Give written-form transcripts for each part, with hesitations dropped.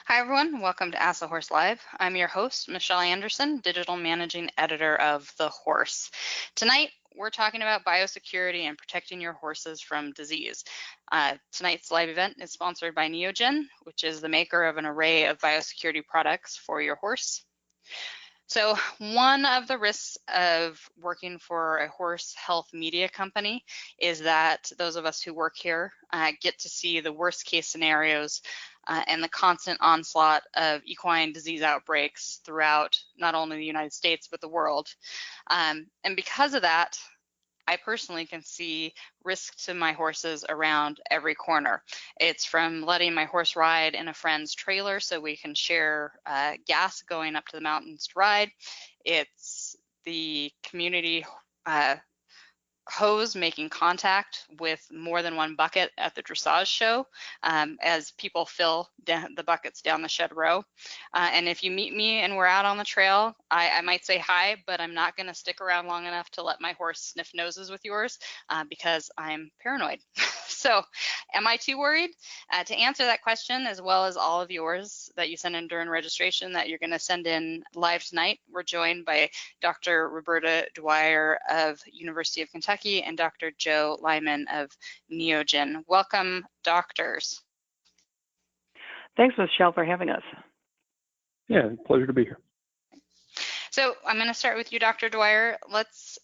Hi, everyone. Welcome to Ask the Horse Live. I'm your host, Michelle Anderson, Digital Managing Editor of The Horse. Tonight, we're talking about biosecurity and protecting your horses from disease. Tonight's live event is sponsored by Neogen, which is the maker of an array of biosecurity products for your horse. So one of the risks of working for a horse health media company is that those of us who work here get to see the worst case scenarios and the constant onslaught of equine disease outbreaks throughout not only the United States, but the world. And because of that, I personally can see risk to my horses around every corner. It's from letting my horse ride in a friend's trailer so we can share gas going up to the mountains to ride. It's the community hose making contact with more than one bucket at the dressage show as people fill the buckets down the shed row. And if you meet me and we're out on the trail, I might say hi, but I'm not going to stick around long enough to let my horse sniff noses with yours because I'm paranoid. So am I too worried? To answer that question, as well as all of yours that you send in during registration that you're going to send in live tonight, we're joined by Dr. Roberta Dwyer of University of Kentucky and Dr. Joe Lyman of Neogen. Welcome, doctors. Thanks, Michelle, for having us. Yeah, pleasure to be here. So I'm going to start with you, Dr. Dwyer. Let's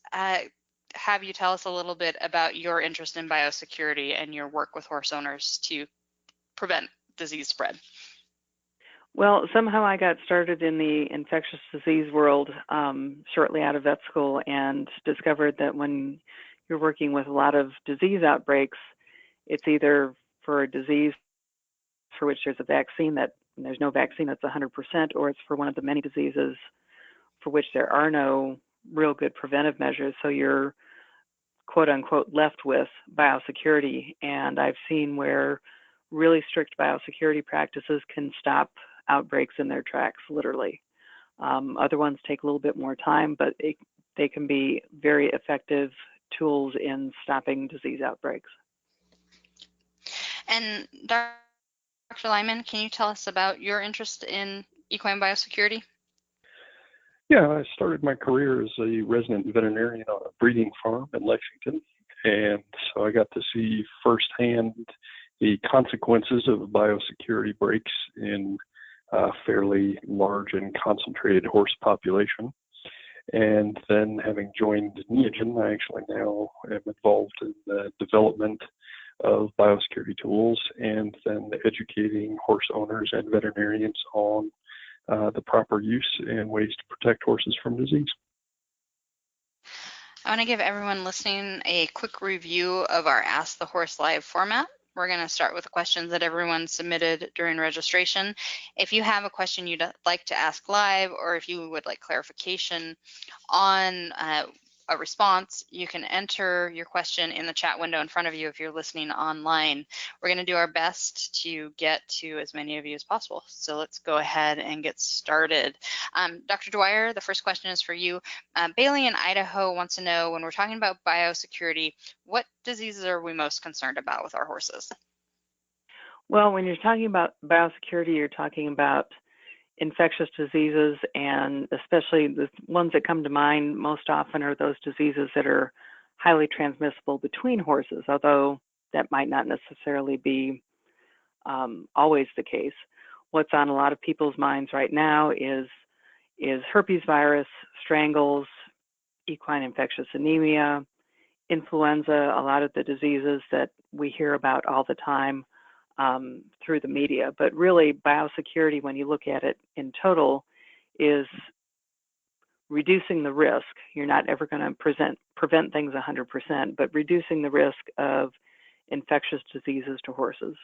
have you tell us a little bit about your interest in biosecurity and your work with horse owners to prevent disease spread. Well, somehow I got started in the infectious disease world shortly out of vet school and discovered that when you're working with a lot of disease outbreaks, it's either for a disease for which there's a vaccine there's no vaccine that's 100%, or it's for one of the many diseases for which there are no real good preventive measures. So you're quote unquote left with biosecurity. And I've seen where really strict biosecurity practices can stop outbreaks in their tracks, literally. Other ones take a little bit more time, but they can be very effective tools in stopping disease outbreaks. And Dr. Lyman, can you tell us about your interest in equine biosecurity? Yeah, I started my career as a resident veterinarian on a breeding farm in Lexington, and so I got to see firsthand the consequences of biosecurity breaks in a fairly large and concentrated horse population. And then having joined Neogen, I actually now am involved in the development of biosecurity tools and then educating horse owners and veterinarians on the proper use and ways to protect horses from disease. I want to give everyone listening a quick review of our Ask the Horse Live format. We're going to start with the questions that everyone submitted during registration. If you have a question you'd like to ask live, or if you would like clarification on a response, you can enter your question in the chat window in front of you if you're listening online. We're going to do our best to get to as many of you as possible. So let's go ahead and get started. Dr. Dwyer, the first question is for you. Bailey in Idaho wants to know, when we're talking about biosecurity, what diseases are we most concerned about with our horses? Well, when you're talking about biosecurity, you're talking about infectious diseases, and especially the ones that come to mind most often are those diseases that are highly transmissible between horses, although that might not necessarily be always the case. What's on a lot of people's minds right now is herpes virus, strangles, equine infectious anemia, influenza, a lot of the diseases that we hear about all the time through the media. But really, biosecurity, when you look at it in total, is reducing the risk. You're not ever going to prevent things 100%, but reducing the risk of infectious diseases to horses.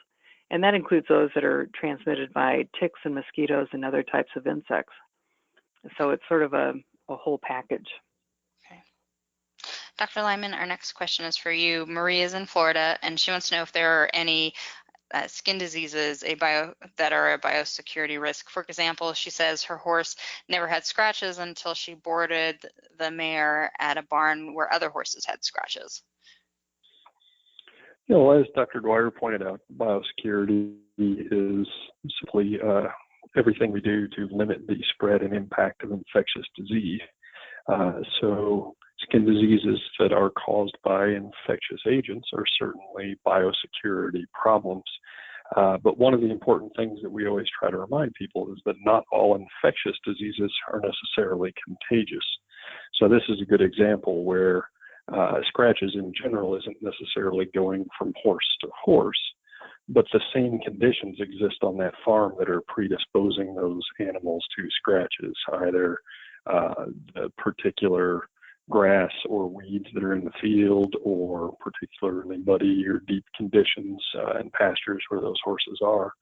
And that includes those that are transmitted by ticks and mosquitoes and other types of insects. So it's sort of a whole package. Okay. Dr. Lyman, our next question is for you. Marie is in Florida, and she wants to know if there are any skin diseases that are a biosecurity risk. For example, she says her horse never had scratches until she boarded the mare at a barn where other horses had scratches. As Dr. Dwyer pointed out, biosecurity is simply everything we do to limit the spread and impact of infectious disease. So skin diseases that are caused by infectious agents are certainly biosecurity problems. But one of the important things that we always try to remind people is that not all infectious diseases are necessarily contagious. So this is a good example where scratches in general isn't necessarily going from horse to horse, but the same conditions exist on that farm that are predisposing those animals to scratches, either the particular grass or weeds that are in the field, or particularly muddy or deep conditions in pastures where those horses are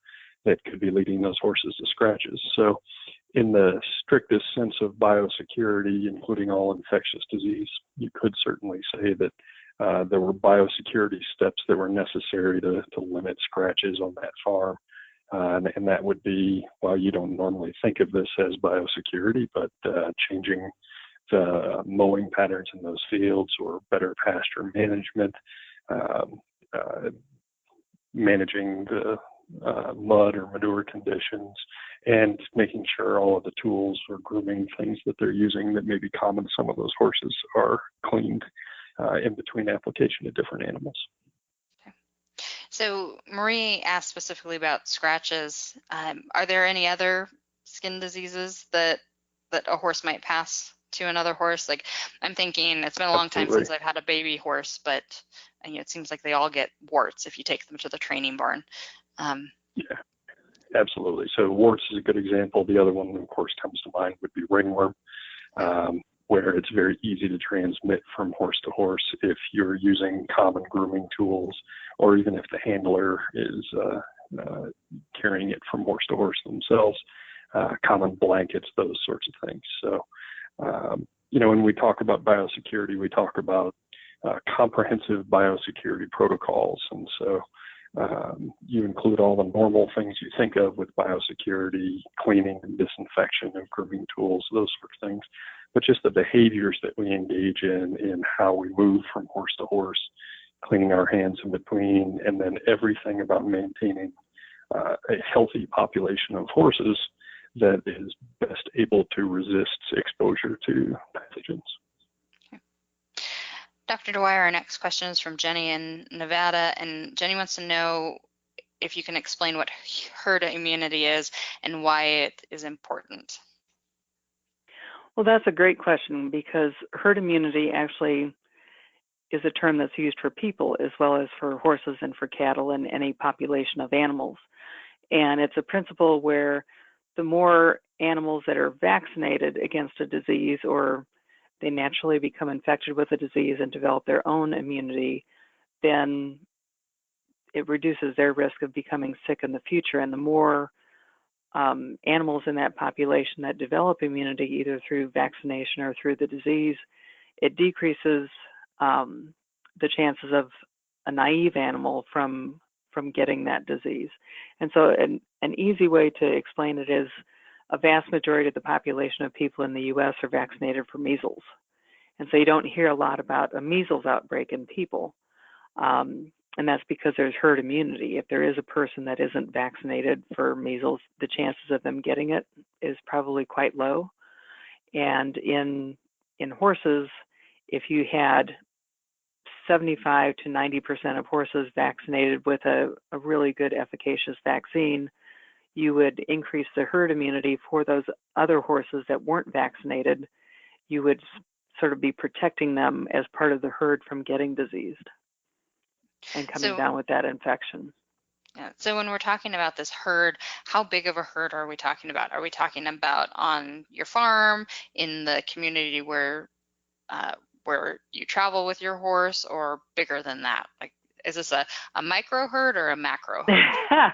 that could be leading those horses to scratches. So in the strictest sense of biosecurity, including all infectious disease, you could certainly say that there were biosecurity steps that were necessary to limit scratches on that farm. And that would be, well, you don't normally think of this as biosecurity, but changing the mowing patterns in those fields, or better pasture management, managing the mud or manure conditions, and making sure all of the tools or grooming things that they're using that may be common to some of those horses are cleaned in between application to different animals. So Marie asked specifically about scratches. Are there any other skin diseases that a horse might pass to another horse? Like, I'm thinking it's been a long time since I've had a baby horse, but it seems like they all get warts if you take them to the training barn. Yeah, absolutely. So warts is a good example. The other one, of course, comes to mind would be ringworm, where it's very easy to transmit from horse to horse if you're using common grooming tools, or even if the handler is carrying it from horse to horse themselves, common blankets, those sorts of things. So, when we talk about biosecurity, we talk about comprehensive biosecurity protocols. And so you include all the normal things you think of with biosecurity, cleaning and disinfection of grooming tools, those sorts of things, but just the behaviors that we engage in how we move from horse to horse, cleaning our hands in between, and then everything about maintaining a healthy population of horses that is best able to resist exposure to pathogens. Dr. Dwyer, our next question is from Jenny in Nevada, and Jenny wants to know if you can explain what herd immunity is and why it is important. Well, that's a great question, because herd immunity actually is a term that's used for people as well as for horses and for cattle and any population of animals. And it's a principle where the more animals that are vaccinated against a disease, or they naturally become infected with a disease and develop their own immunity, then it reduces their risk of becoming sick in the future. And the more animals in that population that develop immunity, either through vaccination or through the disease, it decreases the chances of a naive animal from getting that disease. And so an easy way to explain it is a vast majority of the population of people in the U.S. are vaccinated for measles. And so you don't hear a lot about a measles outbreak in people. And that's because there's herd immunity. If there is a person that isn't vaccinated for measles, the chances of them getting it is probably quite low. And in horses, if you had 75 to 90% of horses vaccinated with a really good efficacious vaccine, you would increase the herd immunity for those other horses that weren't vaccinated. You would sort of be protecting them as part of the herd from getting diseased and coming down with that infection. Yeah. So when we're talking about this herd, how big of a herd are we talking about? Are we talking about on your farm, in the community where you travel with your horse, or bigger than that? Like, is this a micro herd or a macro herd?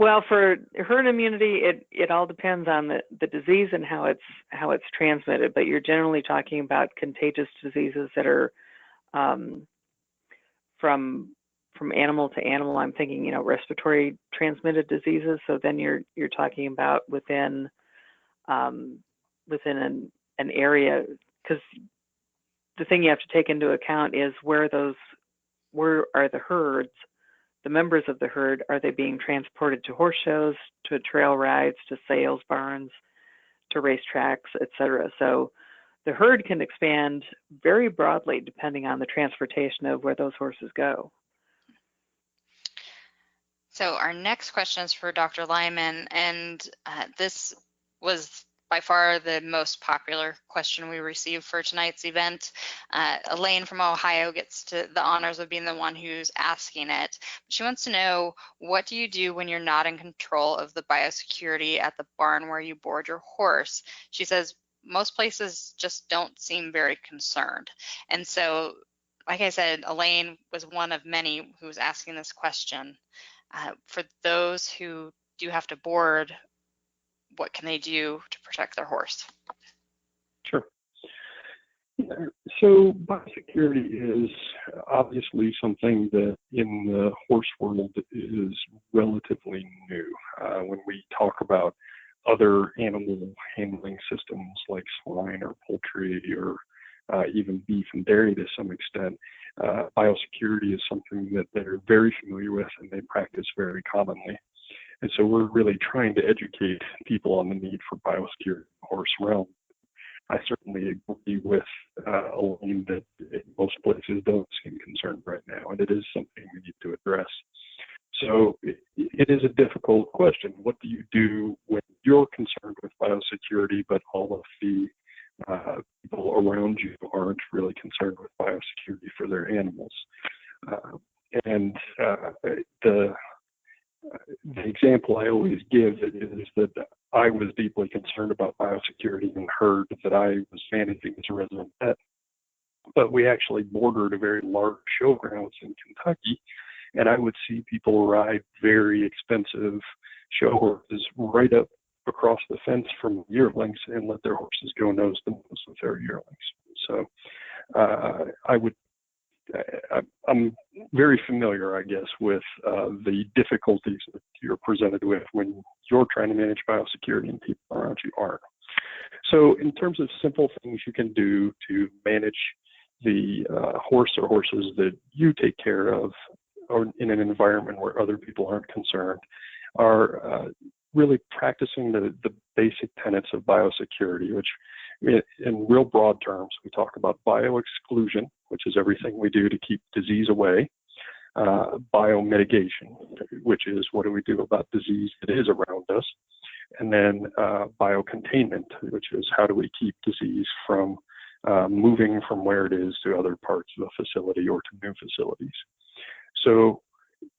Well, for herd immunity, it all depends on the disease and how it's transmitted. But you're generally talking about contagious diseases that are from animal to animal. I'm thinking, respiratory transmitted diseases. So then you're talking about within an area, because the thing you have to take into account is where are the herds the members of the herd, are they being transported to horse shows, to trail rides, to sales barns, to racetracks, etc.? So the herd can expand very broadly depending on the transportation of where those horses go. So our next question is for Dr. Lyman, and this was by far the most popular question we received for tonight's event. Elaine from Ohio gets to the honors of being the one who's asking it. She wants to know, what do you do when you're not in control of the biosecurity at the barn where you board your horse? She says most places just don't seem very concerned. And so, like I said, Elaine was one of many who was asking this question. For those who do have to board, what can they do to protect their horse? Sure. So biosecurity is obviously something that in the horse world is relatively new. When we talk about other animal handling systems like swine or poultry or even beef and dairy to some extent, biosecurity is something that they're very familiar with and they practice very commonly. And so we're really trying to educate people on the need for biosecurity in the horse realm. I certainly agree with Elaine that most places don't seem concerned right now, and it is something we need to address. So it is a difficult question. What do you do when you're concerned with biosecurity, but all of the people around you aren't really concerned with biosecurity for their animals? The example I always give is that I was deeply concerned about biosecurity in the herd that I was managing as a resident pet. But we actually bordered a very large showgrounds in Kentucky, and I would see people ride very expensive show horses right up across the fence from yearlings and let their horses go nose to nose with their yearlings. So I'm very familiar, I guess, with the difficulties that you're presented with when you're trying to manage biosecurity and people around you aren't. So in terms of simple things you can do to manage the horse or horses that you take care of or in an environment where other people aren't concerned are really practicing the basic tenets of biosecurity, which in real broad terms, we talk about bioexclusion, which is everything we do to keep disease away, biomedication, which is what do we do about disease that is around us, and then biocontainment, which is how do we keep disease from moving from where it is to other parts of the facility or to new facilities. So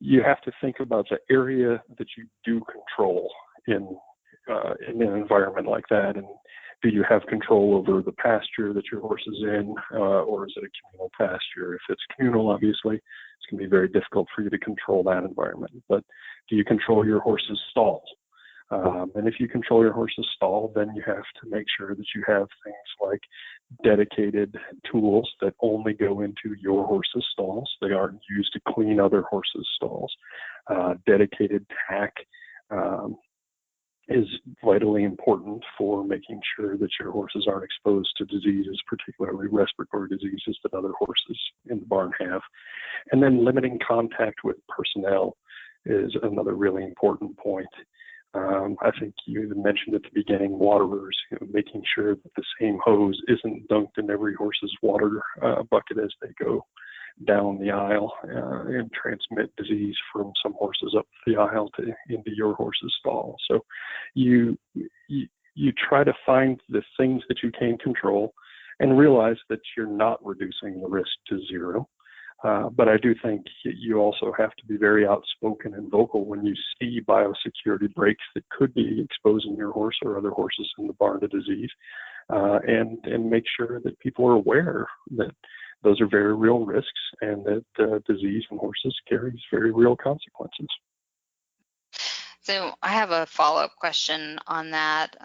you have to think about the area that you do control in an environment like that, and do you have control over the pasture that your horse is in, or is it a communal pasture? If it's communal, obviously, it's going to be very difficult for you to control that environment. But do you control your horse's stall? And if you control your horse's stall, then you have to make sure that you have things like dedicated tools that only go into your horse's stalls. They aren't used to clean other horses' stalls. Dedicated tack is vitally important for making sure that your horses aren't exposed to diseases, particularly respiratory diseases that other horses in the barn have. And then limiting contact with personnel is another really important point. I think you even mentioned at the beginning, waterers, making sure that the same hose isn't dunked in every horse's water bucket as they go down the aisle and transmit disease from some horses up the aisle into your horse's stall. So you try to find the things that you can control and realize that you're not reducing the risk to zero. But I do think you also have to be very outspoken and vocal when you see biosecurity breaks that could be exposing your horse or other horses in the barn to disease, and make sure that people are aware that those are very real risks and that disease in horses carries very real consequences. So I have a follow-up question on that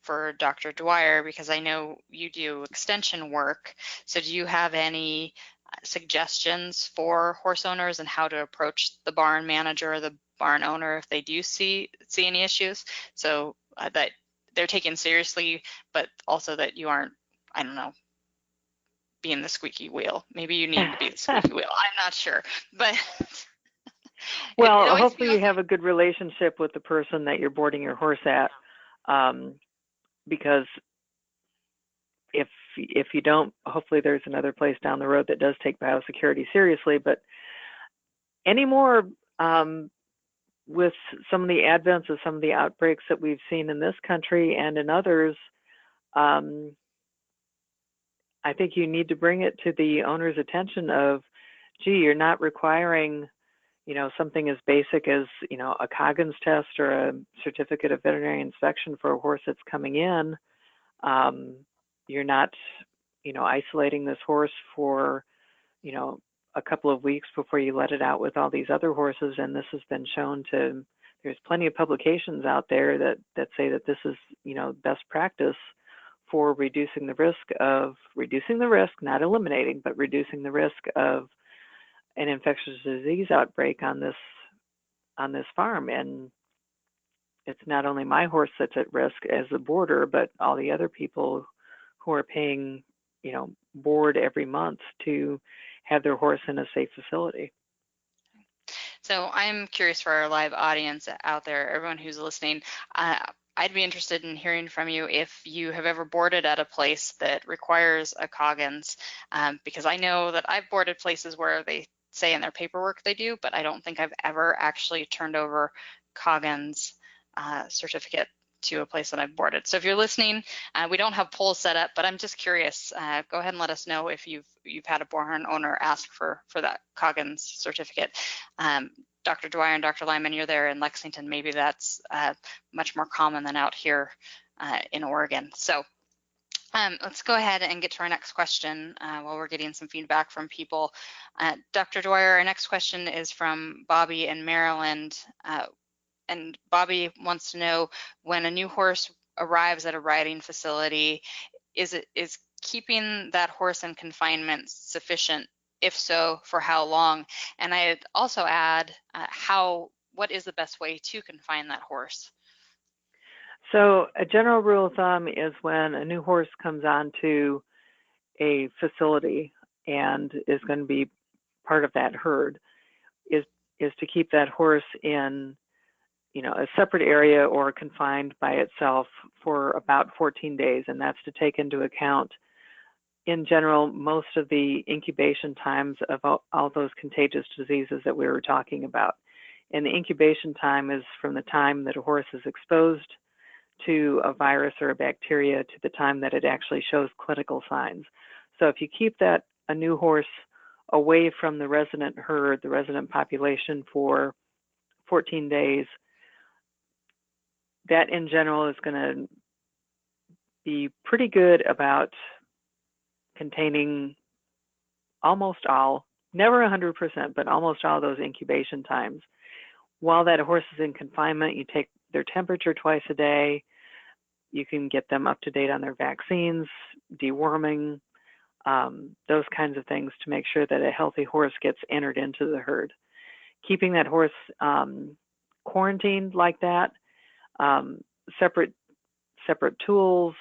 for Dr. Dwyer, because I know you do extension work. So do you have any suggestions for horse owners and how to approach the barn manager or the barn owner if they do see any issues, so that they're taken seriously, but also that you aren't, I don't know, being the squeaky wheel? Maybe you need to be the squeaky wheel. I'm not sure, but It Well, always hopefully feels you have a good relationship with the person that you're boarding your horse at, because if you don't, hopefully there's another place down the road that does take biosecurity seriously. But anymore, with some of the advents of some of the outbreaks that we've seen in this country and in others, um, I think you need to bring it to the owner's attention of, gee, you're not requiring, something as basic as, a Coggins test or a certificate of veterinary inspection for a horse that's coming in. You're not, isolating this horse for, a couple of weeks before you let it out with all these other horses. And this has been shown to, there's plenty of publications out there that say that this is, best practice for reducing the risk, not eliminating, but reducing the risk of an infectious disease outbreak on this farm. And it's not only my horse that's at risk as a boarder, but all the other people who are paying, board every month to have their horse in a safe facility. So I'm curious for our live audience out there, everyone who's listening, I'd be interested in hearing from you if you have ever boarded at a place that requires a Coggins, because I know that I've boarded places where they say in their paperwork they do, but I don't think I've ever actually turned over Coggins certificate to a place that I've boarded. So if you're listening, we don't have polls set up, but I'm just curious. Go ahead and let us know if you've had a board owner ask for that Coggins certificate. Dr. Dwyer and Dr. Lyman, you're there in Lexington. Maybe that's much more common than out here in Oregon. So let's go ahead and get to our next question while we're getting some feedback from people. Dr. Dwyer, our next question is from Bobby in Maryland. And Bobby wants to know, when a new horse arrives at a riding facility, is keeping that horse in confinement sufficient? If so, for how long? And I'd also add, what is the best way to confine that horse? So a general rule of thumb is when a new horse comes onto a facility and is going to be part of that herd, is to keep that horse in a separate area or confined by itself for about 14 days. And that's to take into account, in general, most of the incubation times of all those contagious diseases that we were talking about. And the incubation time is from the time that a horse is exposed to a virus or a bacteria to the time that it actually shows clinical signs. So if you keep a new horse away from the resident herd, the resident population, for 14 days, that in general is going to be pretty good about containing almost all, never 100%, but almost all those incubation times. While that horse is in confinement, you take their temperature twice a day. You can get them up to date on their vaccines, deworming, those kinds of things to make sure that a healthy horse gets entered into the herd. Keeping that horse quarantined like that, separate tools,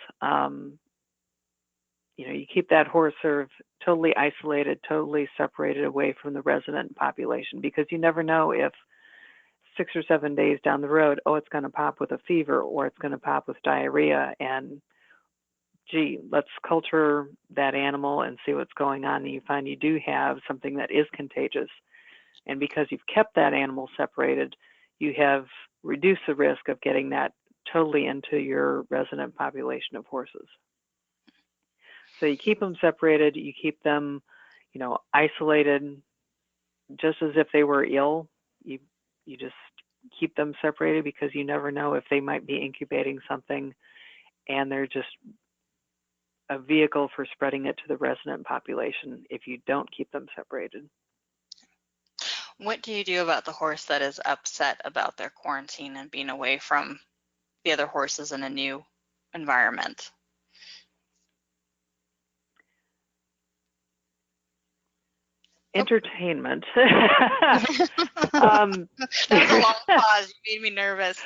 you keep that horse sort of totally isolated, totally separated away from the resident population, because you never know if 6 or 7 days down the road, it's going to pop with a fever or it's going to pop with diarrhea, and gee, let's culture that animal and see what's going on. And you find you do have something that is contagious. And because you've kept that animal separated, you have reduced the risk of getting that totally into your resident population of horses. So you keep them separated, you keep them, isolated, just as if they were ill. You just keep them separated, because you never know if they might be incubating something and they're just a vehicle for spreading it to the resident population if you don't keep them separated. What do you do about the horse that is upset about their quarantine and being away from the other horses in a new environment? Entertainment. That was a long pause. You made me nervous.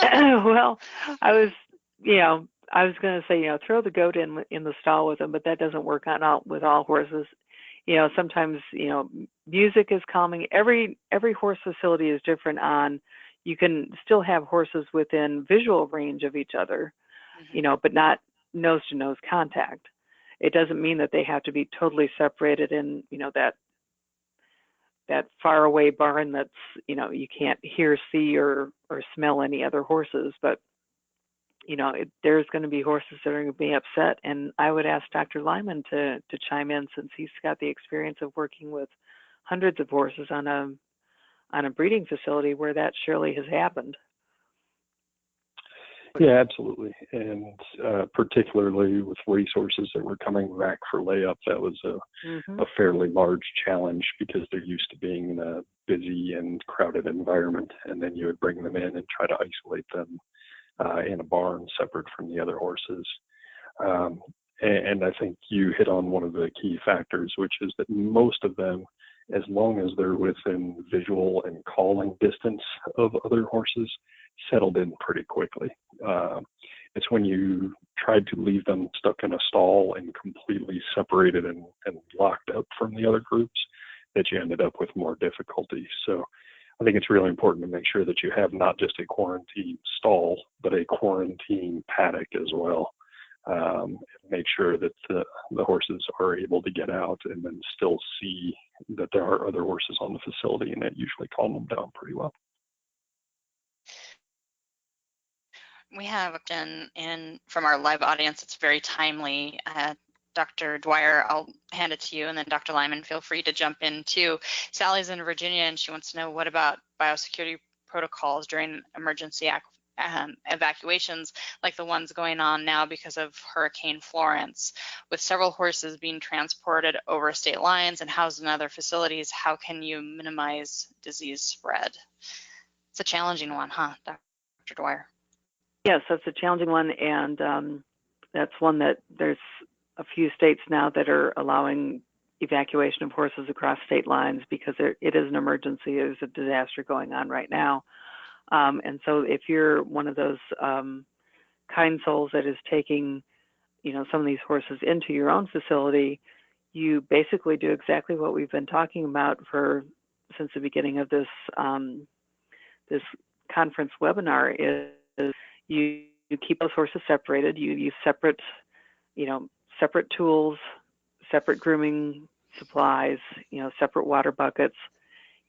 Well, I was going to say, throw the goat in the stall with them, but that doesn't work with all horses. sometimes, music is calming. Every horse facility is different on, you can still have horses within visual range of each other, but not nose to nose contact. It doesn't mean that they have to be totally separated in, that far away barn that's, you can't hear, see, or smell any other horses. But, there's going to be horses that are going to be upset. And I would ask Dr. Lyman to chime in, since he's got the experience of working with hundreds of horses on a breeding facility where that surely has happened. Yeah, absolutely. And particularly with racehorses that were coming back for layup, that was a fairly large challenge, because they're used to being in a busy and crowded environment. And then you would bring them in and try to isolate them in a barn separate from the other horses. And I think you hit on one of the key factors, which is that most of them, as long as they're within visual and calling distance of other horses, settled in pretty quickly. It's when you tried to leave them stuck in a stall and completely separated and locked up from the other groups that you ended up with more difficulty. So I think it's really important to make sure that you have not just a quarantine stall, but a quarantine paddock as well. Make sure that the horses are able to get out and then still see that there are other horses on the facility, and that usually calm them down pretty well. We have a question in from our live audience. It's very timely. Dr. Dwyer, I'll hand it to you, and then Dr. Lyman, feel free to jump in too. Sally's in Virginia, and she wants to know, what about biosecurity protocols during emergency evacuations like the ones going on now because of Hurricane Florence, with several horses being transported over state lines and housed in other facilities? How can you minimize disease spread? It's a challenging one, huh, Dr. Dwyer? Yes, that's a challenging one, and that's one that there's a few states now that are allowing evacuation of horses across state lines, because it is an emergency. There's a disaster going on right now. And so if you're one of those kind souls that is taking, some of these horses into your own facility, you basically do exactly what we've been talking about since the beginning of this this conference webinar. Is you keep those horses separated. You use separate tools, separate grooming supplies, separate water buckets,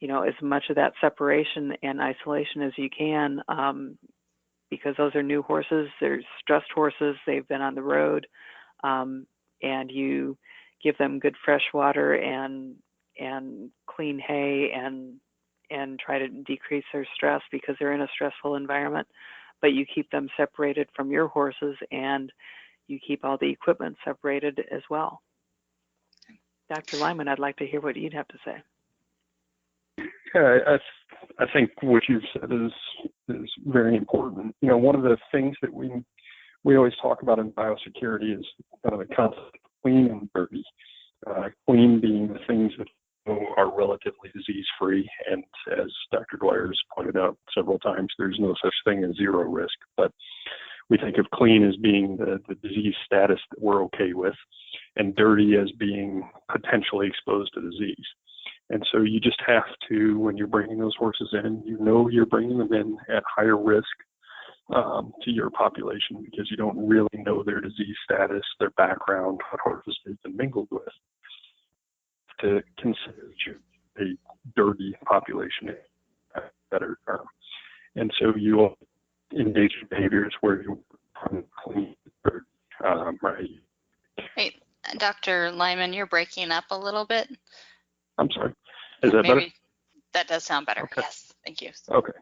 as much of that separation and isolation as you can, because those are new horses. They're stressed horses. They've been on the road, and you give them good fresh water and clean hay and try to decrease their stress, because they're in a stressful environment. But you keep them separated from your horses, and you keep all the equipment separated as well. Dr. Lyman, I'd like to hear what you'd have to say. Yeah, I think what you've said is very important. One of the things that we always talk about in biosecurity is kind of the concept of clean and dirty. Clean being the things that are relatively disease-free, and as Dr. Dwyer has pointed out several times, there's no such thing as zero risk. But we think of clean as being the disease status that we're okay with, and dirty as being potentially exposed to disease. And so you just have to, when you're bringing those horses in, you're bringing them in at higher risk to your population, because you don't really know their disease status, their background, what horses they've been mingled with, to consider a dirty population at better term. And so you engage in behaviors where you clean, right? Hey, Dr. Lyman, you're breaking up a little bit. I'm sorry. Is that better? That does sound better. Okay. Yes, thank you. Okay.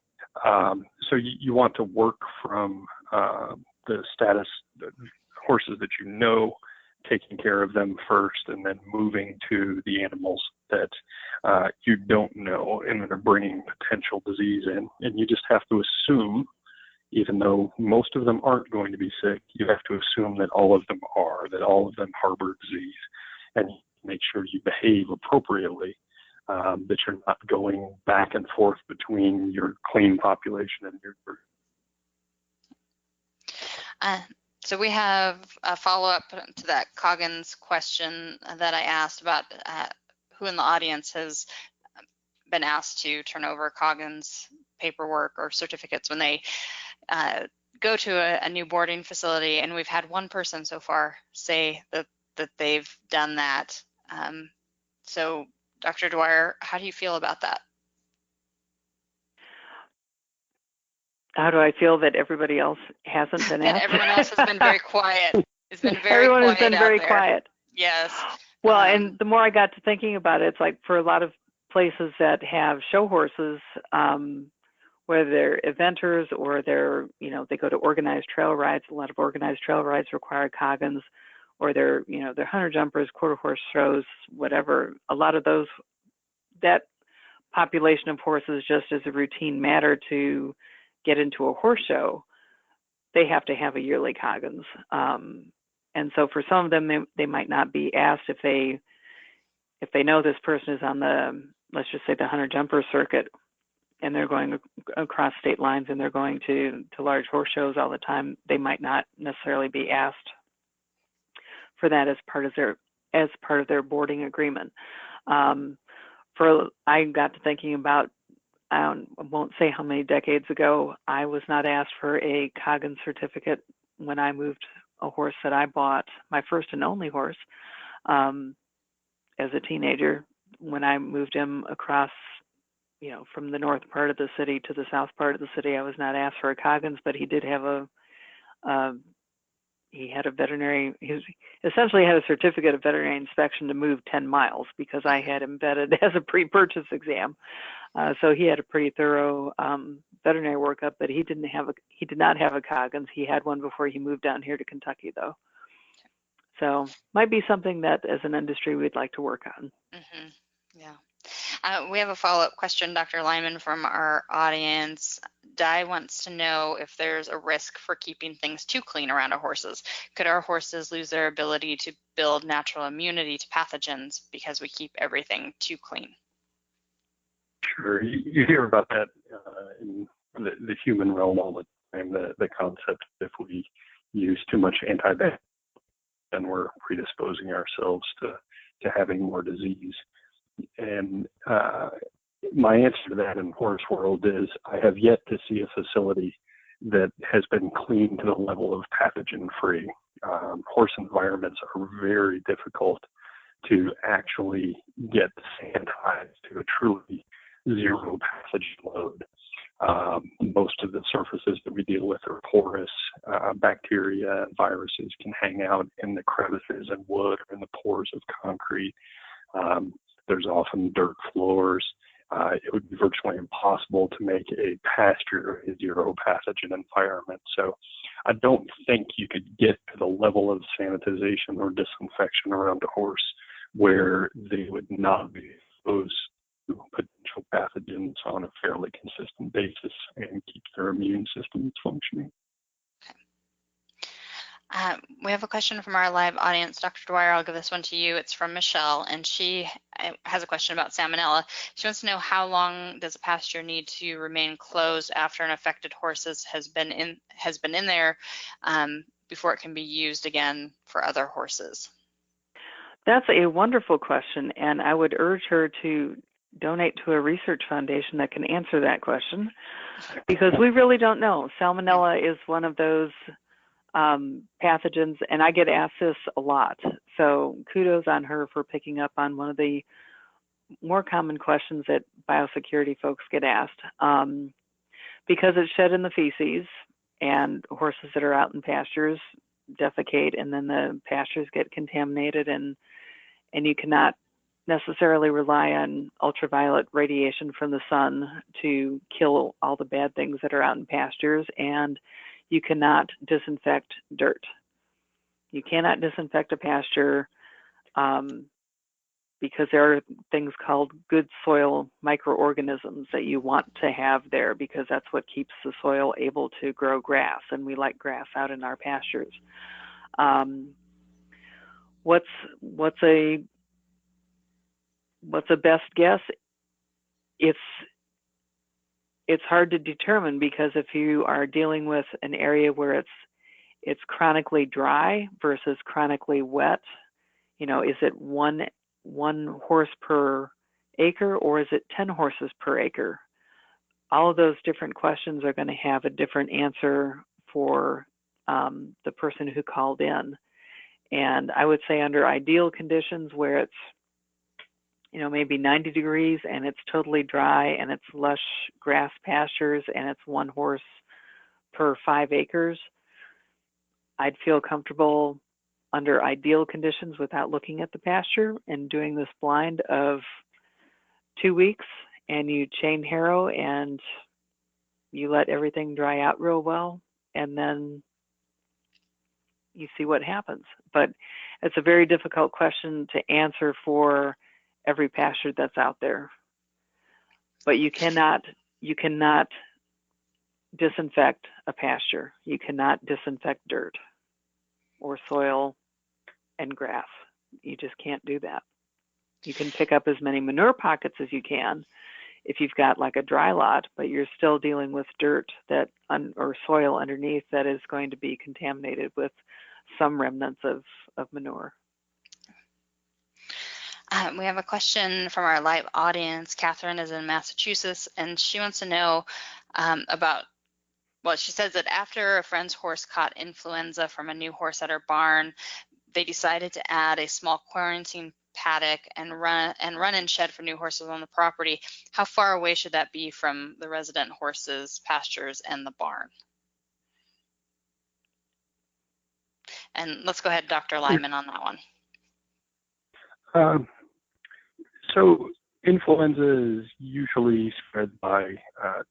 So you want to work from the status, the horses that taking care of them first, and then moving to the animals that you don't know and that are bringing potential disease in. And you just have to assume, even though most of them aren't going to be sick, you have to assume that all of them are, that all of them harbor disease, and make sure you behave appropriately, that you're not going back and forth between your clean population and your group. So we have a follow-up to that Coggins question that I asked about who in the audience has been asked to turn over Coggins paperwork or certificates when they go to a new boarding facility, and we've had one person so far say that they've done that. So Dr. Dwyer, how do you feel about that? How do I feel that everybody else hasn't been asked? That everyone else has been very quiet. Everyone has been very quiet. Yes. Well, and the more I got to thinking about it, it's like for a lot of places that have show horses, whether they're eventers or they're, they go to organized trail rides. A lot of organized trail rides require Coggins, or they're hunter jumpers, quarter horse shows, whatever. A lot of those, that population of horses, just as a routine matter to get into a horse show, they have to have a yearly Coggins. And so for some of them, they might not be asked if they know this person is on the, let's just say, the hunter jumper circuit, and they're going across state lines and they're going to large horse shows all the time. They might not necessarily be asked for that as part of their boarding agreement. I got to thinking about, I won't say how many decades ago, I was not asked for a Coggins certificate when I moved a horse that I bought, my first and only horse, as a teenager. When I moved him across, from the north part of the city to the south part of the city, I was not asked for a Coggins, but he did have he had a veterinary, he essentially had a certificate of veterinary inspection to move 10 miles because I had him vetted as a pre-purchase exam. So he had a pretty thorough veterinary workup, but he did not have a Coggins. He had one before he moved down here to Kentucky, though. So might be something that as an industry we'd like to work on. Mm-hmm. Yeah. We have a follow-up question, Dr. Lyman, from our audience. Di wants to know if there's a risk for keeping things too clean around our horses. Could our horses lose their ability to build natural immunity to pathogens because we keep everything too clean? Sure. You hear about that in the human realm all the time, the concept if we use too much antibiotics, then we're predisposing ourselves to having more disease. And my answer to that in horse world is I have yet to see a facility that has been clean to the level of pathogen free. Horse environments are very difficult to actually get sanitized to a truly zero pathogen load. Most of the surfaces that we deal with are porous. Bacteria and viruses can hang out in the crevices in wood or in the pores of concrete. There's often dirt floors. It would be virtually impossible to make a pasture a zero pathogen environment. So I don't think you could get to the level of sanitization or disinfection around a horse where they would not be exposed to potential pathogens on a fairly consistent basis and keep their immune systems functioning. We have a question from our live audience. Dr. Dwyer, I'll give this one to you. It's from Michelle, and she has a question about salmonella. She wants to know how long does a pasture need to remain closed after an affected horse has been in there before it can be used again for other horses? That's a wonderful question, and I would urge her to donate to a research foundation that can answer that question, because we really don't know. Salmonella is one of those pathogens, and I get asked this a lot. So kudos on her for picking up on one of the more common questions that biosecurity folks get asked, because it's shed in the feces, and horses that are out in pastures defecate, and then the pastures get contaminated, and you cannot necessarily rely on ultraviolet radiation from the sun to kill all the bad things that are out in pastures, and you cannot disinfect dirt. You cannot disinfect a pasture because there are things called good soil microorganisms that you want to have there, because that's what keeps the soil able to grow grass, and we like grass out in our pastures. What's a best guess? It's hard to determine, because if you are dealing with an area where it's chronically dry versus chronically wet, is it one 1 horse per acre, or is it 10 horses per acre? All of those different questions are going to have a different answer for the person who called in. And I would say under ideal conditions where it's, maybe 90 degrees and it's totally dry and it's lush grass pastures and it's 1 horse per 5 acres, I'd feel comfortable under ideal conditions without looking at the pasture and doing this blind of 2 weeks, and you chain harrow and you let everything dry out real well, and then you see what happens. But it's a very difficult question to answer for every pasture that's out there. But you cannot disinfect a pasture. You cannot disinfect dirt or soil and grass. You just can't do that. You can pick up as many manure pockets as you can if you've got like a dry lot, but you're still dealing with dirt or soil underneath that is going to be contaminated with some remnants of manure. We have a question from our live audience. Catherine is in Massachusetts, and she wants to know she says that after a friend's horse caught influenza from a new horse at her barn, they decided to add a small quarantine paddock and run-in shed for new horses on the property. How far away should that be from the resident horses, pastures, and the barn? And let's go ahead, Dr. Lyman, on that one. So influenza is usually spread by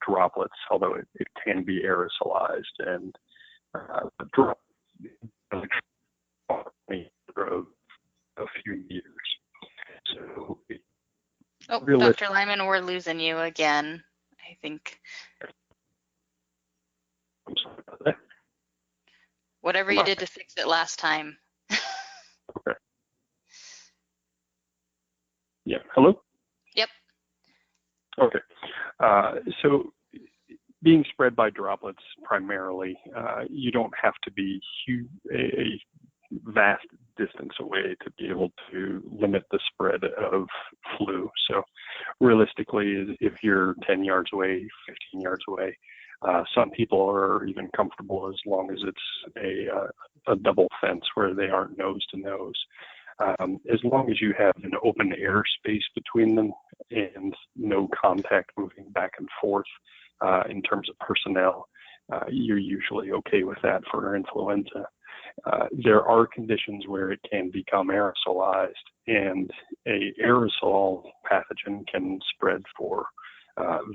droplets, although it can be aerosolized, and droplets grow a few meters. So Dr. Lyman, we're losing you again, I think. I'm sorry about that. Whatever you did to fix it last time. Okay. Yeah. Hello? Yep. Okay. So being spread by droplets primarily, you don't have to be a vast distance away to be able to limit the spread of flu. So realistically, if you're 10 yards away, 15 yards away, some people are even comfortable as long as it's a double fence where they aren't nose to nose. As long as you have an open air space between them and no contact moving back and forth in terms of personnel, you're usually okay with that for influenza. There are conditions where it can become aerosolized, and a aerosol pathogen can spread for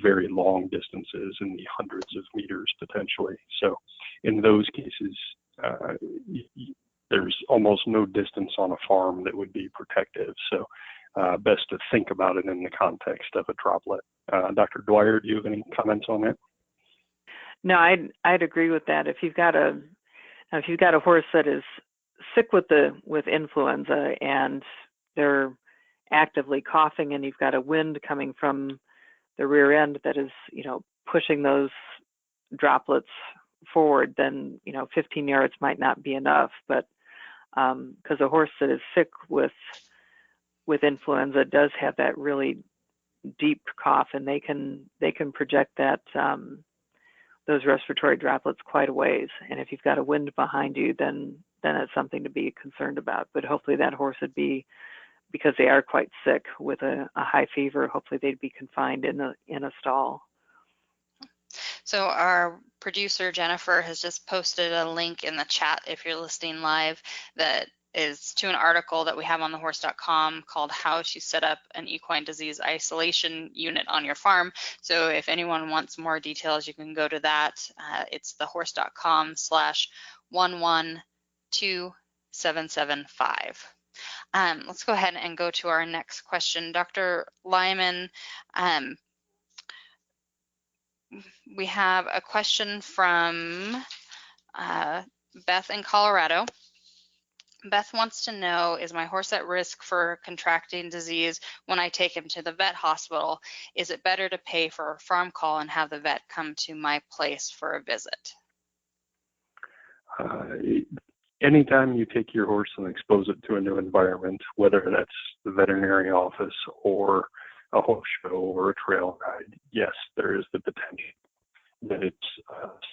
very long distances in the hundreds of meters potentially. So in those cases, there's almost no distance on a farm that would be protective. So best to think about it in the context of a droplet. Dr. Dwyer, do you have any comments on that? No, I'd agree with that. If you've got a horse that is sick with influenza and they're actively coughing, and you've got a wind coming from the rear end that is, pushing those droplets forward, then 15 yards might not be enough. But because a horse that is sick with influenza does have that really deep cough, and they can project that those respiratory droplets quite a ways. And if you've got a wind behind you, then it's something to be concerned about. But hopefully that horse would be, because they are quite sick with a high fever, hopefully they'd be confined in a stall. So our producer, Jennifer, has just posted a link in the chat, if you're listening live, that is to an article that we have on thehorse.com called How to Set Up an Equine Disease Isolation Unit on Your Farm. So if anyone wants more details, you can go to that. It's thehorse.com/112775. Let's go ahead and go to our next question. Dr. Lyman, we have a question from Beth in Colorado. Beth wants to know, is my horse at risk for contracting disease when I take him to the vet hospital? Is it better to pay for a farm call and have the vet come to my place for a visit? anytime you take your horse and expose it to a new environment, whether that's the veterinary office or a horse show or a trail ride, yes, there is the potential that it's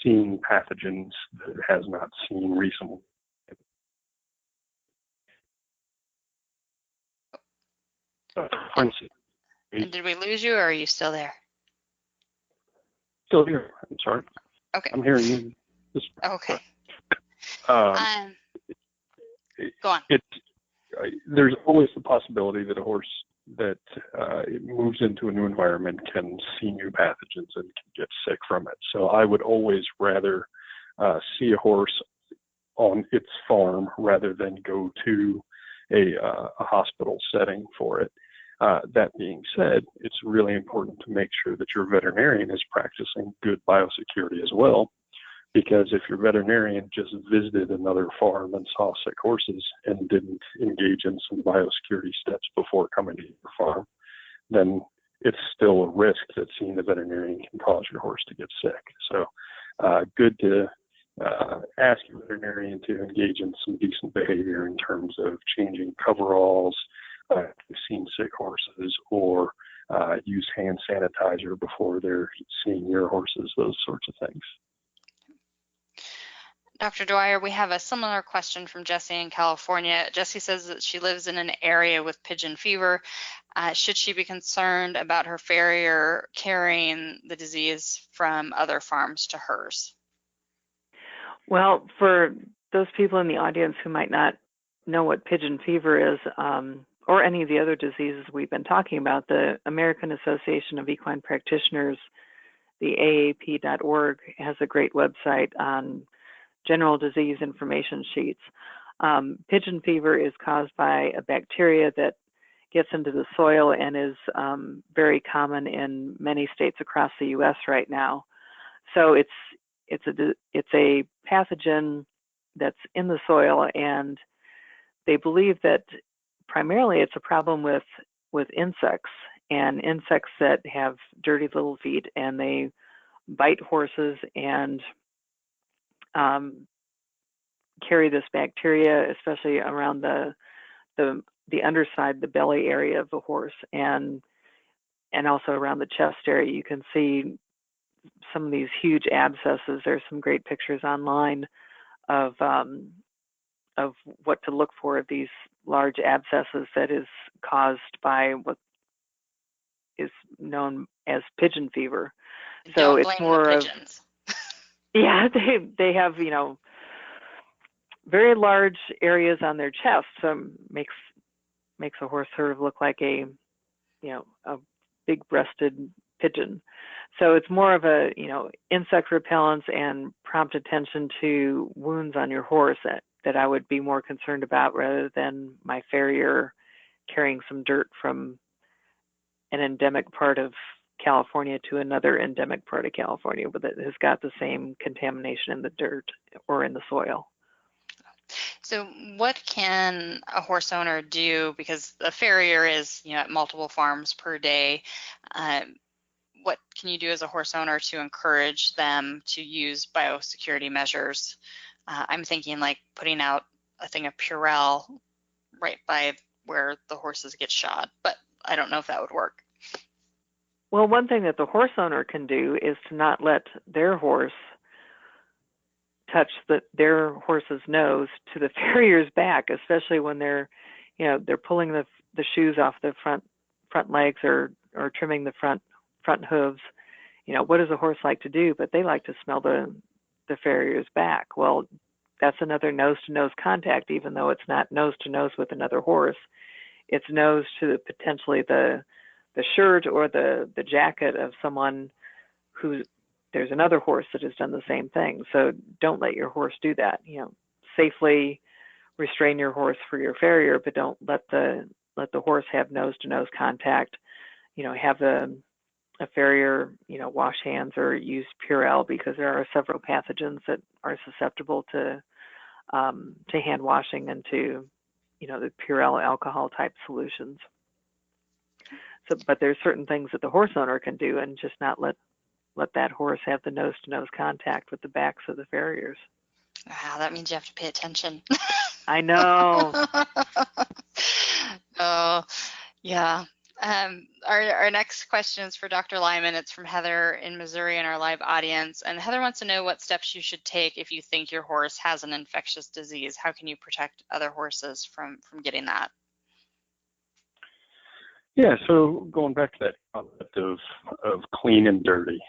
seeing pathogens that it has not seen recently. And did we lose you, or are you still there? Still here. I'm sorry. Okay. I'm hearing you. Okay. Go on. There's always the possibility that a horse that it moves into a new environment can see new pathogens and can get sick from it. So I would always rather see a horse on its farm rather than go to a hospital setting for it. That being said, it's really important to make sure that your veterinarian is practicing good biosecurity as well, because if your veterinarian just visited another farm and saw sick horses and didn't engage in some biosecurity steps before coming to your farm, then it's still a risk that seeing the veterinarian can cause your horse to get sick. So good to ask your veterinarian to engage in some decent behavior in terms of changing coveralls, if you've seen sick horses, or use hand sanitizer before they're seeing your horses, those sorts of things. Dr. Dwyer, we have a similar question from Jessie in California. Jessie says that she lives in an area with pigeon fever. Should she be concerned about her farrier carrying the disease from other farms to hers? Well, for those people in the audience who might not know what pigeon fever is, or any of the other diseases we've been talking about, the American Association of Equine Practitioners, the AAP.org, has a great website on general disease information sheets. Pigeon fever is caused by a bacteria that gets into the soil and is very common in many states across the U.S. right now. So it's a pathogen that's in the soil, and they believe that primarily it's a problem with insects, and insects that have dirty little feet, and they bite horses and carry this bacteria, especially around the underside, the belly area of the horse, and also around the chest area. You can see some of these huge abscesses. There's some great pictures online of what to look for of these large abscesses that is caused by what is known as pigeon fever. So Don't blame it's more the of, pigeons. yeah, they have, very large areas on their chest. So makes a horse sort of look like a big-breasted pigeon. So it's more of a, insect repellents and prompt attention to wounds on your horse that I would be more concerned about, rather than my farrier carrying some dirt from an endemic part of California to another endemic part of California, but that has got the same contamination in the dirt or in the soil. So what can a horse owner do, because a farrier is, at multiple farms per day? What can you do as a horse owner to encourage them to use biosecurity measures? I'm thinking like putting out a thing of Purell right by where the horses get shod, but I don't know if that would work. Well, one thing that the horse owner can do is to not let their horse touch their horse's nose to the farrier's back, especially when they're pulling the shoes off the front legs or trimming the front hooves. What does a horse like to do? But they like to smell the farrier's back. Well, that's another nose-to-nose contact, even though it's not nose-to-nose with another horse. It's nose to potentially the shirt or the jacket of someone who there's another horse that has done the same thing. So don't let your horse do that. Safely restrain your horse for your farrier, but don't let the horse have nose-to-nose contact. Have a farrier, wash hands or use Purell, because there are several pathogens that are susceptible to hand washing and to, the Purell alcohol type solutions. So, but there's certain things that the horse owner can do, and just not let that horse have the nose-to-nose contact with the backs of the farriers. Wow, that means you have to pay attention. I know. Oh, yeah. Our next question is for Dr. Lyman. It's from Heather in Missouri in our live audience. And Heather wants to know what steps you should take if you think your horse has an infectious disease. How can you protect other horses from getting that? Yeah, so going back to that concept of clean and dirty,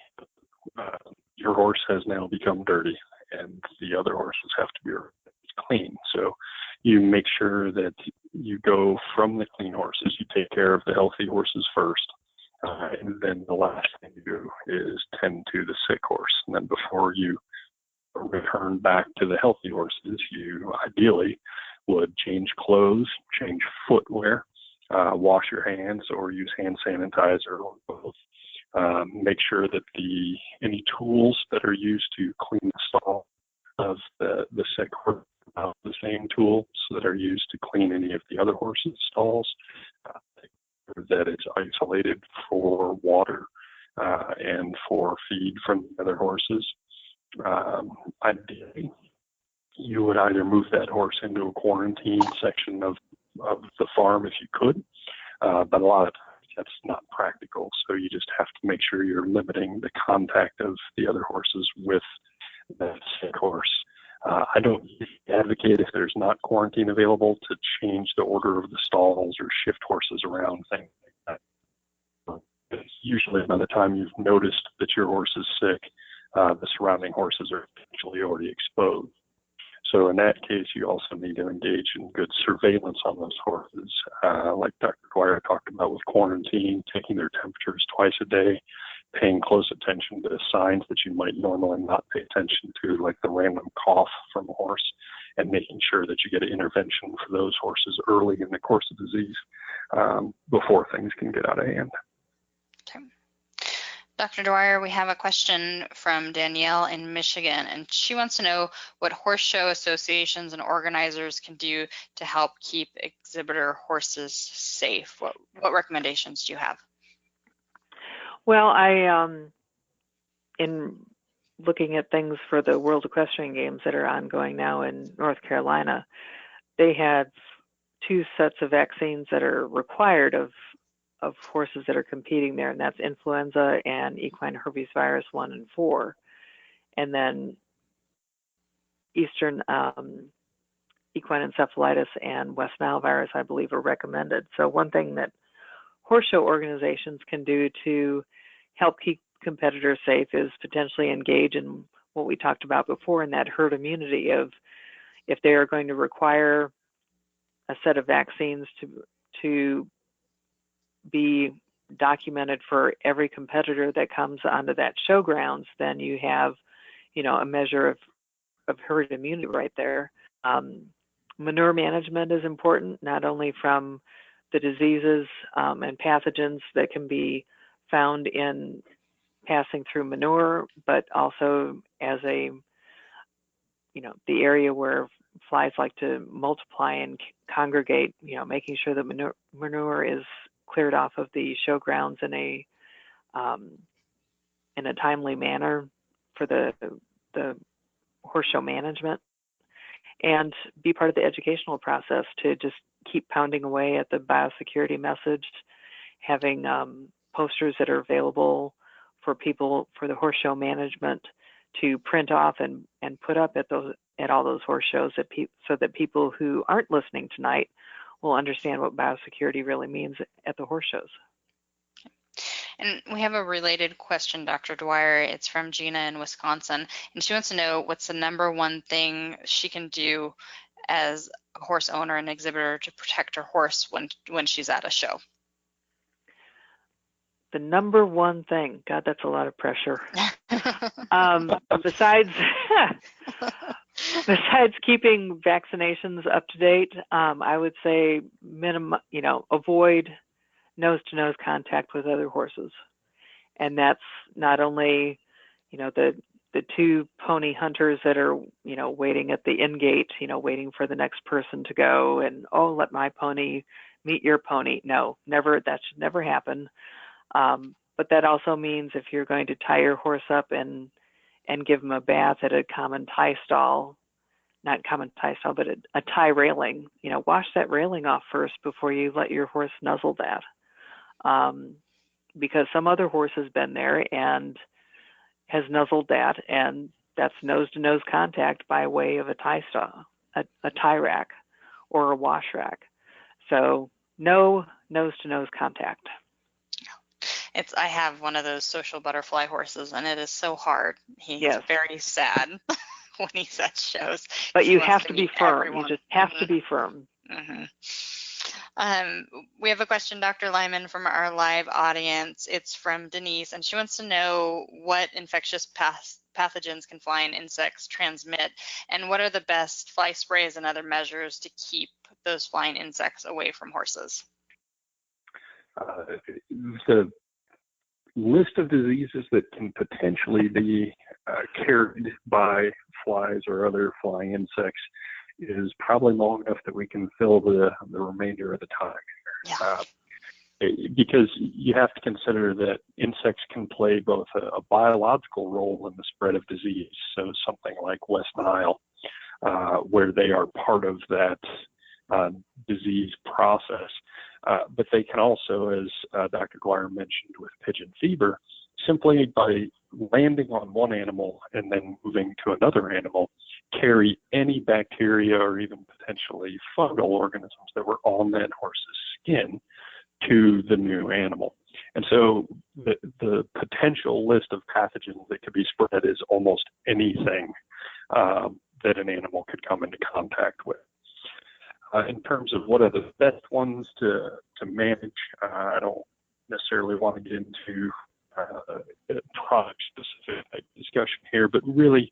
your horse has now become dirty, and the other horses have to be clean. So you make sure that you go from the clean horses, you take care of the healthy horses first, and then the last thing you do is tend to the sick horse. And then before you return back to the healthy horses, you ideally would change clothes, change footwear, wash your hands or use hand sanitizer or both. Make sure that any tools that are used to clean the stall of the sick horse are the same tools that are used to clean any of the other horses' stalls. That it's isolated for water and for feed from the other horses. Ideally, you would either move that horse into a quarantine section of the farm if you could, but a lot of times that's not practical. So you just have to make sure you're limiting the contact of the other horses with that sick horse. I don't advocate, if there's not quarantine available, to change the order of the stalls or shift horses around, things like that. Usually by the time you've noticed that your horse is sick, the surrounding horses are potentially already exposed. So in that case, you also need to engage in good surveillance on those horses, like Dr. Dwyer talked about with quarantine, taking their temperatures twice a day, paying close attention to signs that you might normally not pay attention to, like the random cough from a horse, and making sure that you get an intervention for those horses early in the course of disease before things can get out of hand. Okay. Dr. Dwyer, we have a question from Danielle in Michigan, and she wants to know what horse show associations and organizers can do to help keep exhibitor horses safe. What recommendations do you have? Well, in looking at things for the World Equestrian Games that are ongoing now in North Carolina, they had 2 sets of vaccines that are required of horses that are competing there, and that's influenza and equine herpes virus 1 and 4. And then Eastern equine encephalitis and West Nile virus, I believe, are recommended. So one thing that horse show organizations can do to help keep competitors safe is potentially engage in what we talked about before in that herd immunity of, if they are going to require a set of vaccines to be documented for every competitor that comes onto that showgrounds, then you have, a measure of herd immunity right there. Manure management is important, not only from the diseases and pathogens that can be found in passing through manure, but also as the area where flies like to multiply and congregate, making sure that manure is cleared off of the showgrounds in a timely manner for the horse show management, and be part of the educational process to just keep pounding away at the biosecurity message, having posters that are available for people for the horse show management to print off and put up at all those horse shows so that people who aren't listening tonight will understand what biosecurity really means at the horse shows. And we have a related question, Dr. Dwyer. It's from Gina in Wisconsin, and she wants to know what's the number one thing she can do as a horse owner and exhibitor to protect her horse when she's at a show. The number one thing, God, that's a lot of pressure. Besides keeping vaccinations up to date, I would say avoid nose-to-nose contact with other horses, and that's not only the 2 pony hunters that are waiting at the in gate, waiting for the next person to go, and let my pony meet your pony. No, never. That should never happen. But that also means if you're going to tie your horse up and give him a bath at a common tie stall, not common tie stall, but a tie railing. Wash that railing off first before you let your horse nuzzle that, because some other horse has been there and has nuzzled that, and that's nose-to-nose contact by way of a tie stall, a tie rack, or a wash rack. So no nose-to-nose contact. I have one of those social butterfly horses, and it is so hard. He's Yes. very sad when he's at shows. But you He have wants to meet be firm. everyone. You just have to be firm. We have a question, Dr. Lyman, from our live audience. It's from Denise, and she wants to know what infectious pathogens can flying insects transmit, and what are the best fly sprays and other measures to keep those flying insects away from horses? The list of diseases that can potentially be carried by flies or other flying insects is probably long enough that we can fill the remainder of the time. Yeah. Because you have to consider that insects can play both a biological role in the spread of disease, so something like West Nile, where they are part of that disease process. But they can also, as Dr. Dwyer mentioned with pigeon fever, simply by landing on one animal and then moving to another animal, carry any bacteria or even potentially fungal organisms that were on that horse's skin to the new animal. And so the potential list of pathogens that could be spread is almost anything that an animal could come into contact with. In terms of what are the best ones to manage, I don't necessarily want to get into product-specific discussion here, but really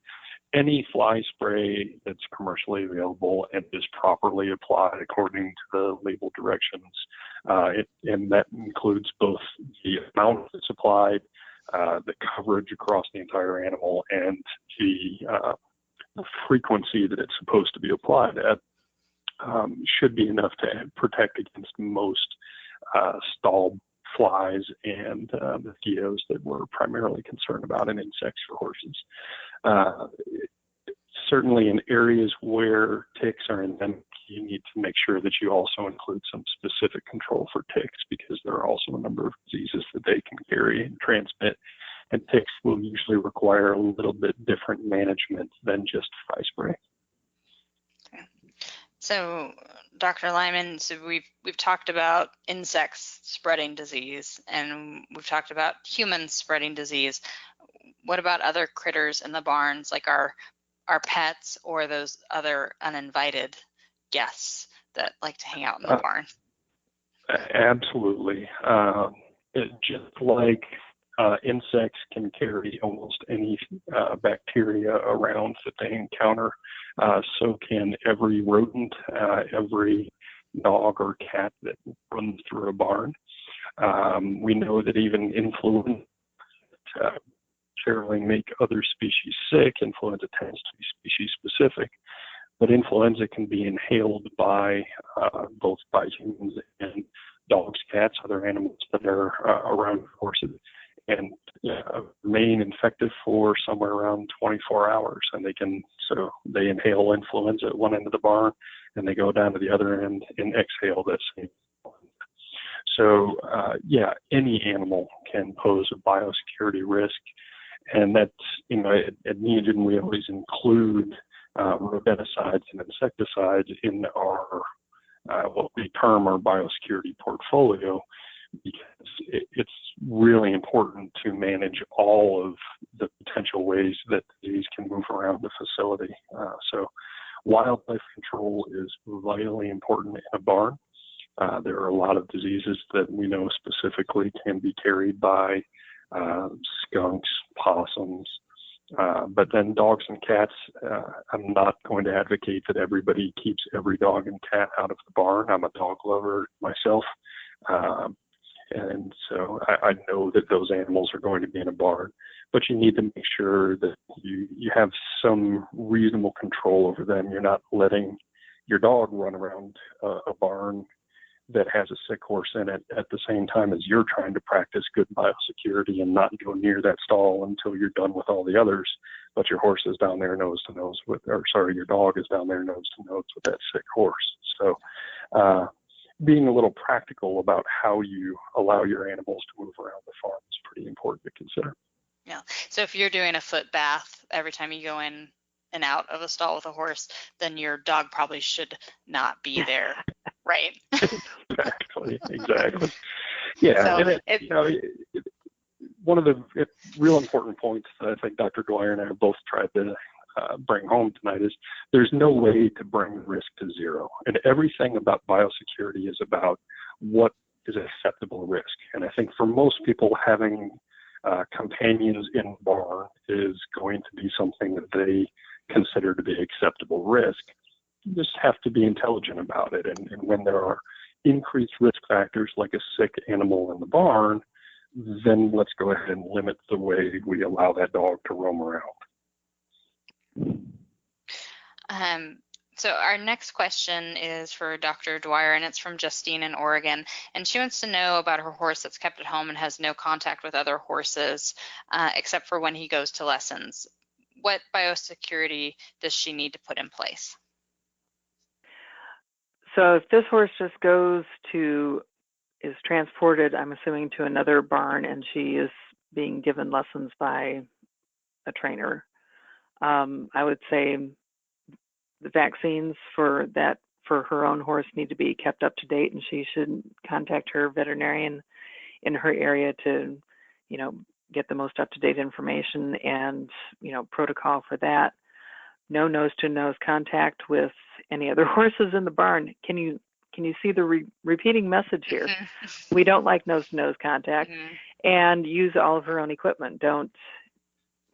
any fly spray that's commercially available and is properly applied according to the label directions, and that includes both the amount that's applied, the coverage across the entire animal, and the frequency that it's supposed to be applied at, should be enough to protect against most stall flies and mosquitoes that we're primarily concerned about in insects for horses. Certainly in areas where ticks are endemic, you need to make sure that you also include some specific control for ticks, because there are also a number of diseases that they can carry and transmit, and ticks will usually require a little bit different management than just fly spray. So, Dr. Lyman, so we've talked about insects spreading disease, and we've talked about humans spreading disease. What about other critters in the barns, like our pets or those other uninvited guests that like to hang out in the barn? Absolutely. Just like insects can carry almost any bacteria around that they encounter, so can every rodent, every dog or cat that runs through a barn. We know that even influenza generally make other species sick. Influenza tends to be species specific, but influenza can be inhaled by both by humans and dogs, cats, other animals that are around horses, and remain infected for somewhere around 24 hours. And they inhale influenza at one end of the barn, and they go down to the other end and exhale that same influenza. So any animal can pose a biosecurity risk, and that's, at Neogen we always include rodenticides and insecticides in our what we term our biosecurity portfolio, because it's really important to manage all of the potential ways that disease can move around the facility. So wildlife control is vitally important in a barn. There are a lot of diseases that we know specifically can be carried by skunks, possums, but then dogs and cats. I'm not going to advocate that everybody keeps every dog and cat out of the barn. I'm a dog lover myself. And so I know that those animals are going to be in a barn, but you need to make sure that you have some reasonable control over them. You're not letting your dog run around a barn that has a sick horse in it at the same time as you're trying to practice good biosecurity and not go near that stall until you're done with all the others. but your horse is down there nose to nose with, or sorry, your dog is down there nose to nose with that sick horse. So being a little practical about how you allow your animals to move around the farm is pretty important to consider. Yeah. So if you're doing a foot bath every time you go in and out of a stall with a horse, then your dog probably should not be there, right? Exactly. Yeah, So and one of the real important points that I think Dr. Dwyer and I have both tried to bring home tonight is there's no way to bring risk to zero. And everything about biosecurity is about what is acceptable risk. And I think for most people, having companions in the barn is going to be something that they consider to be acceptable risk. You just have to be intelligent about it. And when there are increased risk factors like a sick animal in the barn, then let's go ahead and limit the way we allow that dog to roam around. So our next question is for Dr. Dwyer, and it's from Justine in Oregon. And she wants to know about her horse that's kept at home and has no contact with other horses except for when he goes to lessons. What biosecurity does she need to put in place? So if this horse just is transported, I'm assuming, to another barn, and she is being given lessons by a trainer, I would say the vaccines for her own horse need to be kept up to date, and she should contact her veterinarian in her area to, get the most up-to-date information and, protocol for that. No nose-to-nose contact with any other horses in the barn. Can you see the repeating message here? We don't like nose-to-nose contact. And use all of her own equipment. Don't,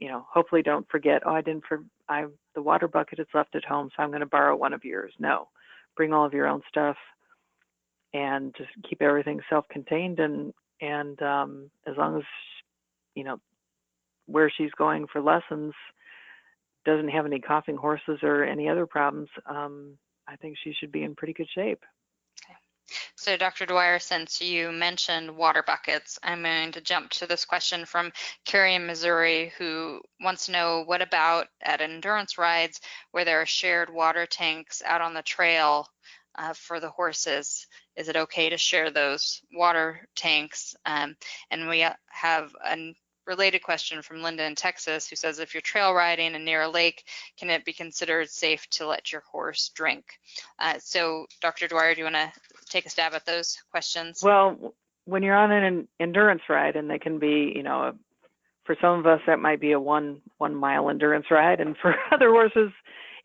hopefully don't forget, the water bucket is left at home, so I'm going to borrow one of yours. No, bring all of your own stuff and just keep everything self-contained. And as long as, where she's going for lessons doesn't have any coughing horses or any other problems, I think she should be in pretty good shape. So Dr. Dwyer, since you mentioned water buckets, I'm going to jump to this question from Carrie in Missouri, who wants to know, what about at endurance rides where there are shared water tanks out on the trail for the horses? Is it okay to share those water tanks? And we have a related question from Linda in Texas, who says, if you're trail riding and near a lake, can it be considered safe to let your horse drink? So Dr. Dwyer, do you want to take a stab at those questions? Well, when you're on an endurance ride, and they can be, for some of us that might be a 1 mile endurance ride, and for other horses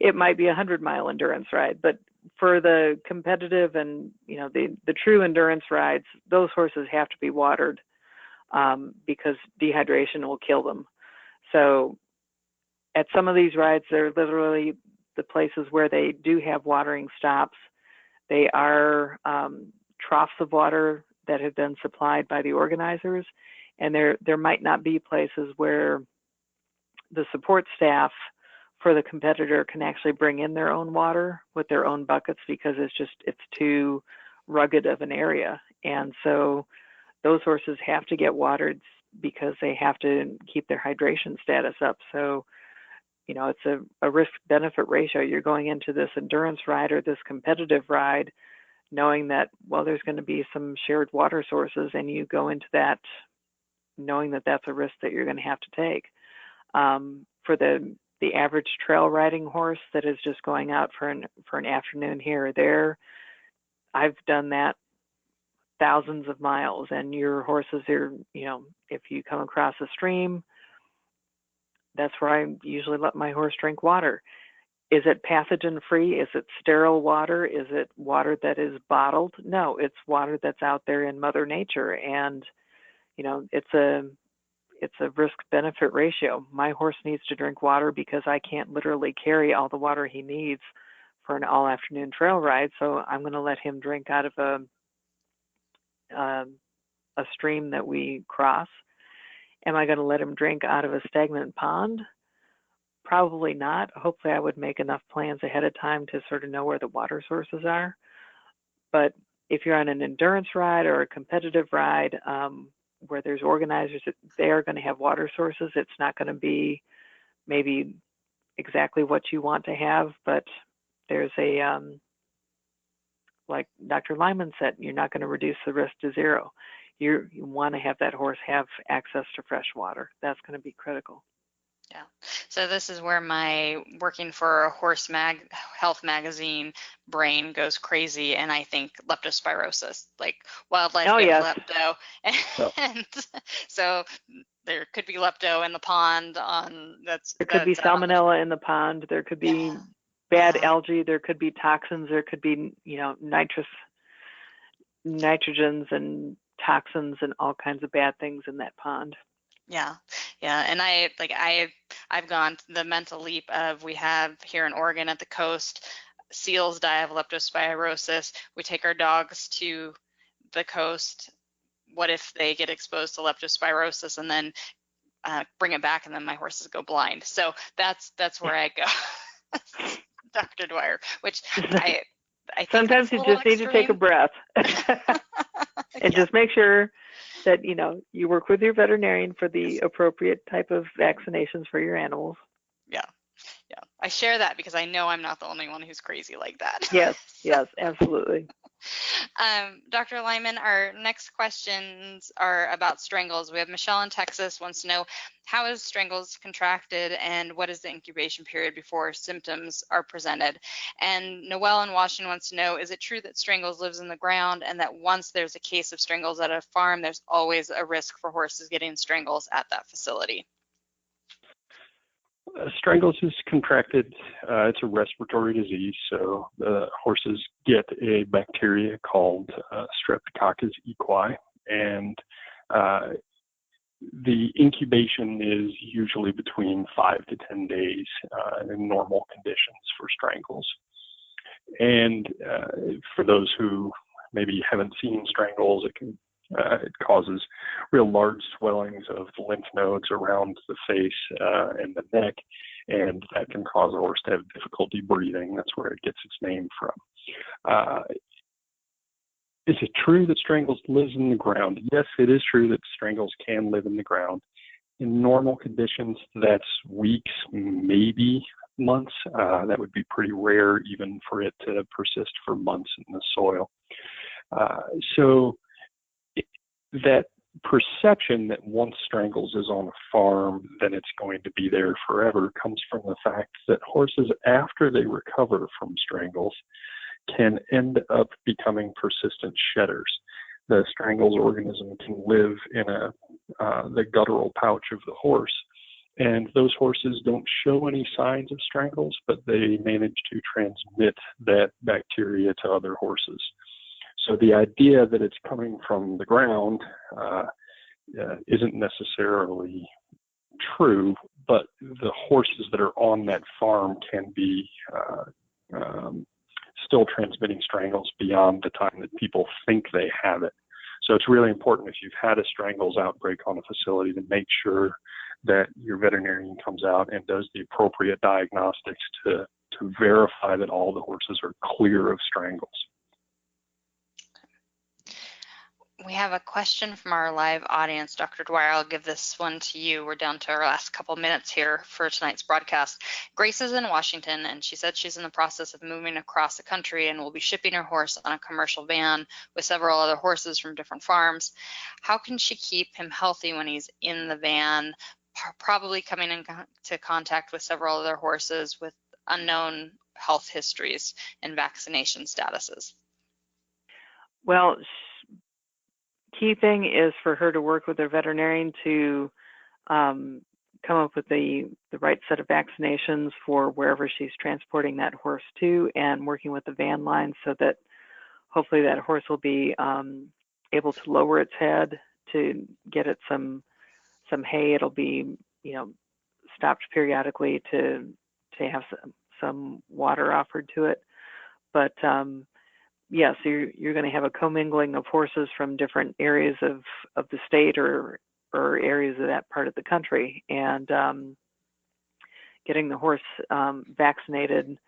it might be a 100-mile endurance ride. But for the competitive and the true endurance rides, those horses have to be watered because dehydration will kill them. So at some of these rides, they're literally the places where they do have watering stops. They are troughs of water that have been supplied by the organizers, and there might not be places where the support staff for the competitor can actually bring in their own water with their own buckets, because it's too rugged of an area. And so those horses have to get watered because they have to keep their hydration status up. So it's a risk-benefit ratio. You're going into this endurance ride or this competitive ride knowing that, well, there's going to be some shared water sources, and you go into that knowing that that's a risk that you're going to have to take. For the average trail riding horse that is just going out for an afternoon here or there, I've done that thousands of miles, and your horses are, if you come across a stream, that's where I usually let my horse drink water. Is it pathogen free? Is it sterile water? Is it water that is bottled? No, it's water that's out there in Mother Nature. And, it's a risk benefit ratio. My horse needs to drink water because I can't literally carry all the water he needs for an all afternoon trail ride. So I'm going to let him drink out of a stream that we cross. Am I going to let him drink out of a stagnant pond? Probably not. Hopefully I would make enough plans ahead of time to sort of know where the water sources are. But if you're on an endurance ride or a competitive ride where there's organizers, they are going to have water sources. It's not going to be maybe exactly what you want to have, but there's a like Dr. Lyman said, you're not going to reduce the risk to zero. You want to have that horse have access to fresh water. That's going to be critical. Yeah. So this is where my working for a horse health magazine brain goes crazy, and I think leptospirosis, like wildlife get yes. lepto, and so there could be lepto in the pond. There could be salmonella in the pond. There could be bad algae. There could be toxins. There could be nitrogens and toxins and all kinds of bad things in that pond. Yeah, and I've gone to the mental leap of, we have here in Oregon at the coast, seals die of leptospirosis. We take our dogs to the coast. What if they get exposed to leptospirosis and then bring it back, and then my horses go blind? So that's where I go, Dr. Dwyer. Which I think sometimes you just need to take a breath and just make sure that you work with your veterinarian for the appropriate type of vaccinations for your animals. Yeah. I share that because I know I'm not the only one who's crazy like that. Yes, yes, absolutely. Dr. Lyman, our next questions are about strangles. We have Michelle in Texas wants to know, how is strangles contracted and what is the incubation period before symptoms are presented? And Noelle in Washington wants to know, is it true that strangles lives in the ground and that once there's a case of strangles at a farm, there's always a risk for horses getting strangles at that facility? Strangles is contracted. It's a respiratory disease, so the horses get a bacteria called Streptococcus equi, and the incubation is usually between 5 to 10 days in normal conditions for strangles. And for those who maybe haven't seen strangles, it causes real large swellings of the lymph nodes around the face and the neck, and that can cause a horse to have difficulty breathing. That's where it gets its name from. Is it true that strangles lives in the ground? Yes, it is true that strangles can live in the ground. In normal conditions, that's weeks, maybe months. That would be pretty rare even for it to persist for months in the soil. So that perception that once strangles is on a farm, then it's going to be there forever, comes from the fact that horses, after they recover from strangles, can end up becoming persistent shedders. The strangles organism can live in the guttural pouch of the horse, and those horses don't show any signs of strangles, but they manage to transmit that bacteria to other horses. So the idea that it's coming from the ground isn't necessarily true, but the horses that are on that farm can be still transmitting strangles beyond the time that people think they have it. So it's really important, if you've had a strangles outbreak on a facility, to make sure that your veterinarian comes out and does the appropriate diagnostics to verify that all the horses are clear of strangles. We have a question from our live audience. Dr. Dwyer, I'll give this one to you. We're down to our last couple minutes here for tonight's broadcast. Grace is in Washington, and she said she's in the process of moving across the country and will be shipping her horse on a commercial van with several other horses from different farms. How can she keep him healthy when he's in the van, probably coming into contact with several other horses with unknown health histories and vaccination statuses? Well, key thing is for her to work with her veterinarian to come up with the right set of vaccinations for wherever she's transporting that horse to, and working with the van line so that hopefully that horse will be able to lower its head to get it some hay. It'll be stopped periodically to have some water offered to it. But yes, you're going to have a commingling of horses from different areas of the state or areas of that part of the country, and getting the horse vaccinated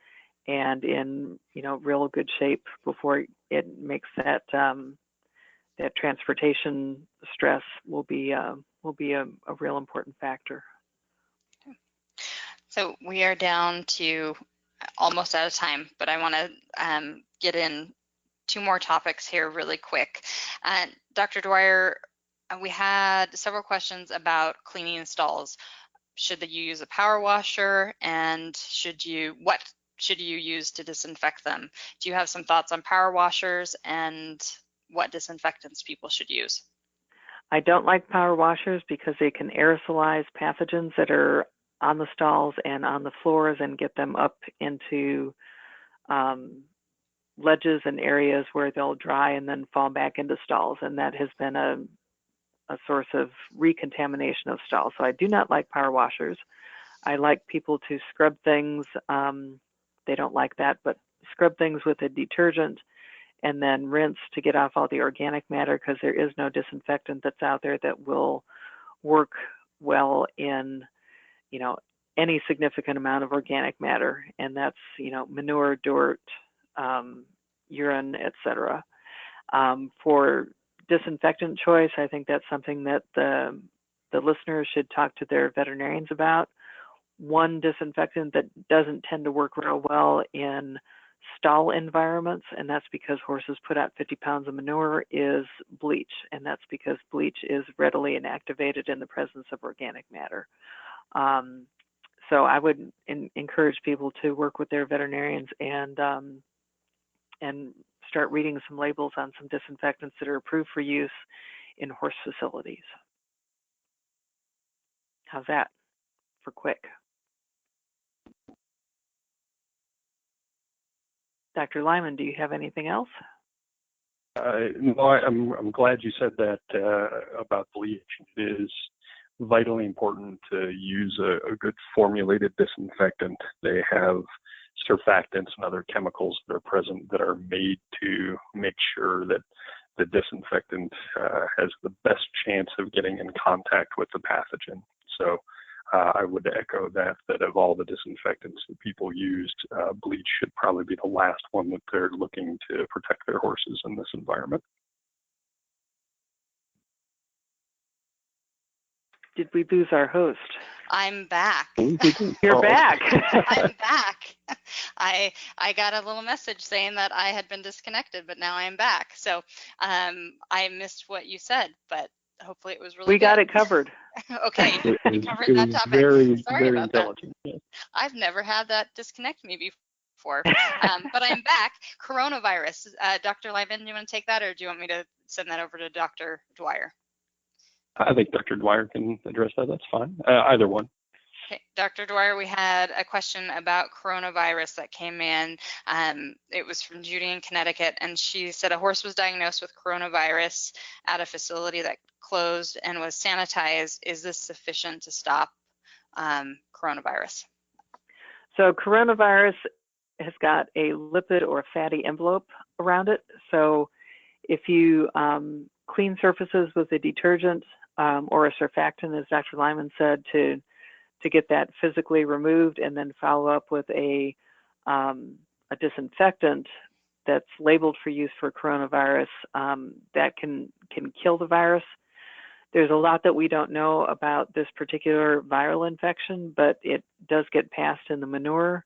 and in real good shape before it makes that transportation stress will be a real important factor. So we are down to almost out of time, but I want to get in two more topics here really quick. Dr. Dwyer, we had several questions about cleaning stalls. Should you use a power washer, and what should you use to disinfect them? Do you have some thoughts on power washers and what disinfectants people should use? I don't like power washers because they can aerosolize pathogens that are on the stalls and on the floors and get them up into ledges and areas where they'll dry and then fall back into stalls. And that has been a source of recontamination of stalls. So I do not like power washers. I like people to scrub things. They don't like that, but scrub things with a detergent and then rinse to get off all the organic matter, because there is no disinfectant that's out there that will work well in, any significant amount of organic matter, and that's, manure, dirt, urine, etc. For disinfectant choice, I think that's something that the listeners should talk to their veterinarians about. One disinfectant that doesn't tend to work real well in stall environments, and that's because horses put out 50 pounds of manure, is bleach, and that's because bleach is readily inactivated in the presence of organic matter. So I would encourage people to work with their veterinarians and start reading some labels on some disinfectants that are approved for use in horse facilities. How's that for quick? Dr. Lyman, do you have anything else? No, I'm glad you said that about bleach. It is vitally important to use a good formulated disinfectant. They have surfactants and other chemicals that are present that are made to make sure that the disinfectant has the best chance of getting in contact with the pathogen. So I would echo that of all the disinfectants that people used, bleach should probably be the last one that they're looking to protect their horses in this environment. Did we lose our host? I'm back. You're back. I'm back. I got a little message saying that I had been disconnected, but now I'm back. So I missed what you said, but hopefully it was really good. We got it covered. Okay, we covered that topic. Very, Sorry very about intelligent. that. I've never had that disconnect me before, but I'm back. Coronavirus. Dr. Lyman, do you want to take that, or do you want me to send that over to Dr. Dwyer? I think Dr. Dwyer can address that. That's fine. Either one. Okay, Dr. Dwyer, we had a question about coronavirus that came in. It was from Judy in Connecticut, and she said a horse was diagnosed with coronavirus at a facility that closed and was sanitized. Is this sufficient to stop coronavirus? So coronavirus has got a lipid or fatty envelope around it. So if you clean surfaces with a detergent or a surfactant, as Dr. Lyman said, to get that physically removed, and then follow up with a disinfectant that's labeled for use for coronavirus, that can kill the virus. There's a lot that we don't know about this particular viral infection, but it does get passed in the manure.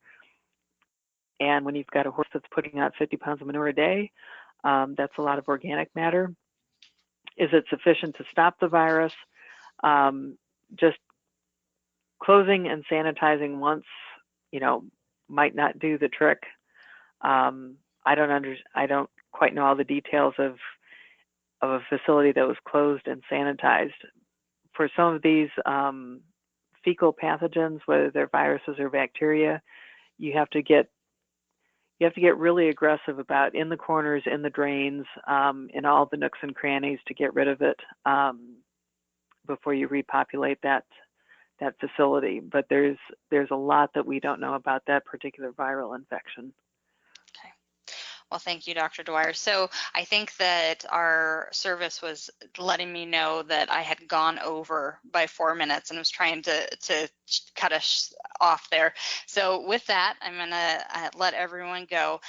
And when you've got a horse that's putting out 50 pounds of manure a day, that's a lot of organic matter. Is it sufficient to stop the virus? Just closing and sanitizing once, might not do the trick. I don't quite know all the details of a facility that was closed and sanitized. For some of these fecal pathogens, whether they're viruses or bacteria, you have to get really aggressive about in the corners, in the drains, in all the nooks and crannies to get rid of it before you repopulate that facility. But there's a lot that we don't know about that particular viral infection. Okay. Well, thank you, Dr. Dwyer. So I think that our service was letting me know that I had gone over by 4 minutes and was trying to cut us off there. So with that, I'm going to let everyone go.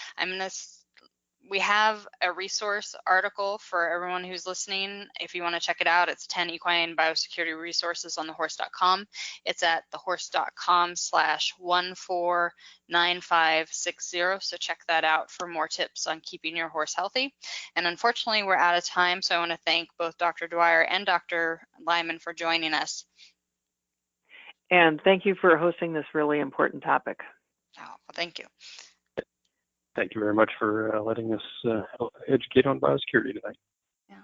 We have a resource article for everyone who's listening. If you want to check it out, it's 10 equine biosecurity resources on thehorse.com. It's at thehorse.com/149560. So check that out for more tips on keeping your horse healthy. And unfortunately, we're out of time. So I want to thank both Dr. Dwyer and Dr. Lyman for joining us. And thank you for hosting this really important topic. Oh, well, thank you. Thank you very much for letting us educate on biosecurity tonight. Yeah.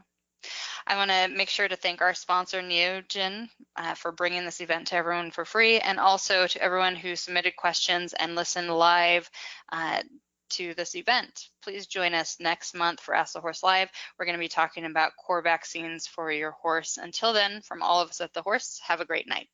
I want to make sure to thank our sponsor, Neogen, for bringing this event to everyone for free, and also to everyone who submitted questions and listened live to this event. Please join us next month for Ask the Horse Live. We're going to be talking about core vaccines for your horse. Until then, from all of us at the Horse, have a great night.